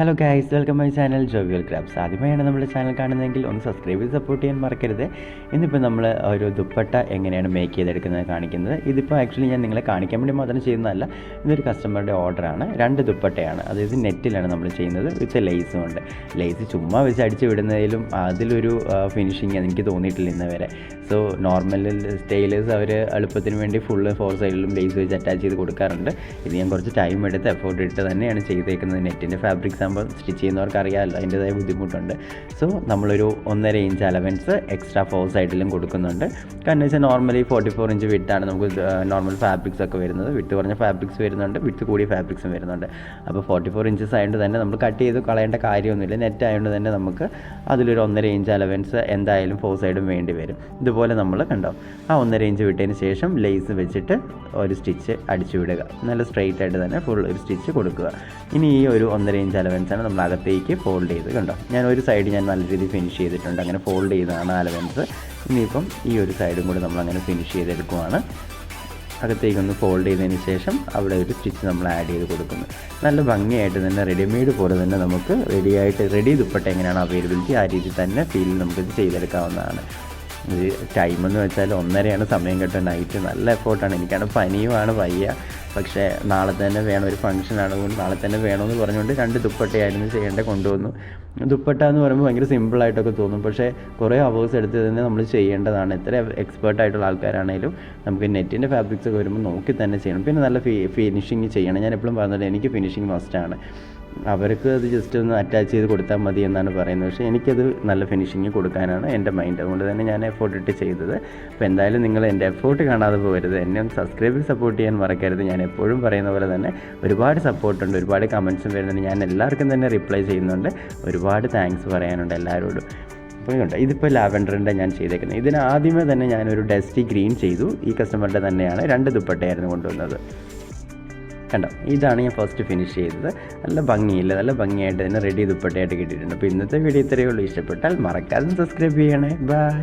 Hello guys, welcome my channel jovial crafts. ആദ്യമായാണ് നമ്മുടെ channel കാണുന്നതെങ്കിൽ ഒന്ന് സബ്സ്ക്രൈബ് ചെയ്ത് സപ്പോർട്ട് ചെയ്യാൻ മറക്കരുത്. ഇന്നിപ്പോൾ നമ്മൾ ഒരു ദുപ്പട്ട എങ്ങനെയാണ് മേക്ക് ചെയ്തെടുക്കുന്നത് കാണിക്കുന്നത്. ഇതിപ്പോൾ ആക്ച്വലി ഞാൻ നിങ്ങളെ കാണിക്കാൻ വേണ്ടി മാത്രം ചെയ്യുന്നതല്ല, ഇതൊരു കസ്റ്റമറുടെ ഓർഡറാണ്. 2 ദുപ്പട്ടയാണ്, അതായത് നെറ്റിലാണ് നമ്മൾ ചെയ്യുന്നത്, വിത്ത് ലേസും ഉണ്ട്. ലേസ് ചുമ്മാ വെച്ച് അടിച്ച് വിടുന്നതിലും അതിലൊരു ഫിനിഷിങ് എനിക്ക് തോന്നിയിട്ടില്ല ഇന്ന് വരെ. സോ നോർമൽ സ്റ്റൈലേഴ്സ് അവർ എളുപ്പത്തിന് വേണ്ടി ഫുള്ള് 4 സൈഡിലും ലേസ് വെച്ച് അറ്റാച്ച് ചെയ്ത് കൊടുക്കാറുണ്ട്. ഇത് ഞാൻ കുറച്ച് ടൈം എടുത്ത് എഫോർട്ട് ഇട്ട് തന്നെയാണ് ചെയ്തേക്കുന്നത്. നെറ്റിൻ്റെ ഫാബ്രിക്സ് ആകുമ്പോൾ സ്റ്റിച്ച് ചെയ്യുന്നവർക്ക് അറിയാമല്ലോ, അതിൻ്റെതായ ബുദ്ധിമുട്ടുണ്ട്. സോ നമ്മളൊരു 1.5 ഇഞ്ച് അലവൻസ് എക്സ്ട്രാ 4 സൈഡിലും കൊടുക്കുന്നുണ്ട്. കാരണം വെച്ചാൽ നോർമലി 44 ഇഞ്ച് വിട്ടാണ് നമുക്ക് നോർമൽ ഫാബ്രിക്സ് ഒക്കെ വരുന്നത്. വിട്ട് കുറഞ്ഞ ഫാബ്രിക്സ് വരുന്നുണ്ട്, വിട്ട് കൂടിയ ഫാബ്രിക്സും വരുന്നുണ്ട്. അപ്പോൾ 44 ഇഞ്ചസ് ആയതുകൊണ്ട് തന്നെ നമ്മൾ കട്ട് ചെയ്ത് കളയേണ്ട കാര്യമൊന്നുമില്ല. നെറ്റ് ആയതുകൊണ്ട് തന്നെ നമുക്ക് അതിലൊരു 1.5 ഇഞ്ച് അലവൻസ് എന്തായാലും 4 സൈഡും വേണ്ടി വരും. ഇതുപോലെ നമ്മൾ കണ്ടോ, ആ 1.5 ഇഞ്ച് വിട്ടതിന് ശേഷം ലേസ് വെച്ചിട്ട് ഒരു സ്റ്റിച്ച് അടിച്ചു വിടുക. നല്ല സ്ട്രെയിറ്റ് ആയിട്ട് തന്നെ ഫുൾ ഒരു സ്റ്റിച്ച് കൊടുക്കുക. ഇനി ഈ ഒരു 1.5 ഇഞ്ച് അലവൻസാണ് നമ്മൾ അകത്തേക്ക് ഫോൾഡ് ചെയ്ത് കണ്ടോ. ഞാൻ ഒരു സൈഡ് ഞാൻ നല്ല രീതിയിൽ ഫിനിഷ് ചെയ്തിട്ടുണ്ട്, അങ്ങനെ ഫോൾഡ് ചെയ്തതാണ് അലവൻസ്. ഇനിയിപ്പം ഈ ഒരു സൈഡും കൂടി നമ്മളങ്ങനെ ഫിനിഷ് ചെയ്തെടുക്കുവാണ്. അകത്തേക്കൊന്ന് ഫോൾഡ് ചെയ്തതിന് ശേഷം അവിടെ ഒരു സ്റ്റിച്ച് നമ്മൾ ആഡ് ചെയ്ത് കൊടുക്കുന്നു. നല്ല ഭംഗിയായിട്ട് തന്നെ റെഡിമെയ്ഡ് പോലെ തന്നെ നമുക്ക് റെഡി ദുപ്പട്ട എങ്ങനെയാണ് അവൈലബിലിറ്റി ആ രീതിയിൽ തന്നെ ഫീൽ നമുക്കിത് ചെയ്തെടുക്കാവുന്നതാണ്. ഇത് ടൈമെന്ന് വെച്ചാൽ 1:30 സമയം കിട്ടുക. നൈറ്റ് നല്ല എഫോർട്ടാണ്. എനിക്കാണ് പനിയുമാണ്, വയ്യ. പക്ഷേ നാളെ തന്നെ വേണം, ഒരു ഫംഗ്ഷനാണ്, നാളെ തന്നെ വേണമെന്ന് പറഞ്ഞുകൊണ്ട് 2 ദുപ്പട്ടയായിരുന്നു ചെയ്യേണ്ടത്, കൊണ്ടുവന്നു. ദുപ്പട്ട എന്ന് പറയുമ്പോൾ ഭയങ്കര സിമ്പിളായിട്ടൊക്കെ തോന്നും, പക്ഷേ കുറേ അവേഴ്സ് എടുത്ത് തന്നെ നമ്മൾ ചെയ്യേണ്ടതാണ്. എത്ര എക്സ്പേർട്ടായിട്ടുള്ള ആൾക്കാരാണെങ്കിലും നമുക്ക് നെറ്റിൻ്റെ ഫാബ്രിക്സ് ഒക്കെ വരുമ്പോൾ നോക്കി തന്നെ ചെയ്യണം. പിന്നെ നല്ല ഫിനിഷിങ് ചെയ്യണം. ഞാൻ എപ്പോഴും പറഞ്ഞത് എനിക്ക് ഫിനിഷിങ് മസ്റ്റാണ്. അവർക്ക് അത് ജസ്റ്റ് ഒന്ന് അറ്റാച്ച് ചെയ്ത് കൊടുത്താൽ മതി എന്നാണ് പറയുന്നത്, പക്ഷേ എനിക്കത് നല്ല ഫിനിഷിങ് കൊടുക്കാനാണ് എൻ്റെ മൈൻഡ്. അതുകൊണ്ട് തന്നെ ഞാൻ എഫോർട്ട് ഇട്ട് ചെയ്തത്. അപ്പോൾ എന്തായാലും നിങ്ങൾ എൻ്റെ എഫോർട്ട് കാണാതെ പോകരുത്. എന്നെ ഒന്ന് സബ്സ്ക്രൈബ് ചെയ്ത് സപ്പോർട്ട് ചെയ്യാൻ മറക്കരുത്. ഞാൻ എപ്പോഴും പറയുന്ന പോലെ തന്നെ ഒരുപാട് സപ്പോർട്ടുണ്ട്, ഒരുപാട് കമൻസും വരുന്നുണ്ട്. ഞാൻ എല്ലാവർക്കും തന്നെ റിപ്ലൈ ചെയ്യുന്നുണ്ട്. ഒരുപാട് താങ്ക്സ് പറയാനുണ്ട് എല്ലാവരോടും. അപ്പോൾ കണ്ടോ, ഇതിപ്പോൾ ലാവൻഡറിൻ്റെ ഞാൻ ചെയ്തേക്കുന്നത്. ഇതിന് ആദ്യമേ തന്നെ ഞാനൊരു ഡസ്റ്റി ഗ്രീൻ ചെയ്തു. ഈ കസ്റ്റമറുടെ തന്നെയാണ്. 2 ദുപ്പട്ടയായിരുന്നു കൊണ്ടുവന്നത്. കണ്ടോ, ഇതാണ് ഞാൻ ഫസ്റ്റ് ഫിനിഷ് ചെയ്തത്. നല്ല ഭംഗിയില്ല, നല്ല ഭംഗിയായിട്ട് തന്നെ റെഡി ദുപ്പട്ടയായിട്ട് കിട്ടിയിട്ടുണ്ട്. അപ്പോൾ ഇന്നത്തെ വീഡിയോ ഇത്രയേ ഉള്ളൂ. ഇഷ്ടപ്പെട്ടാൽ മറക്കാതെ സബ്സ്ക്രൈബ് ചെയ്യണേ. ബൈ.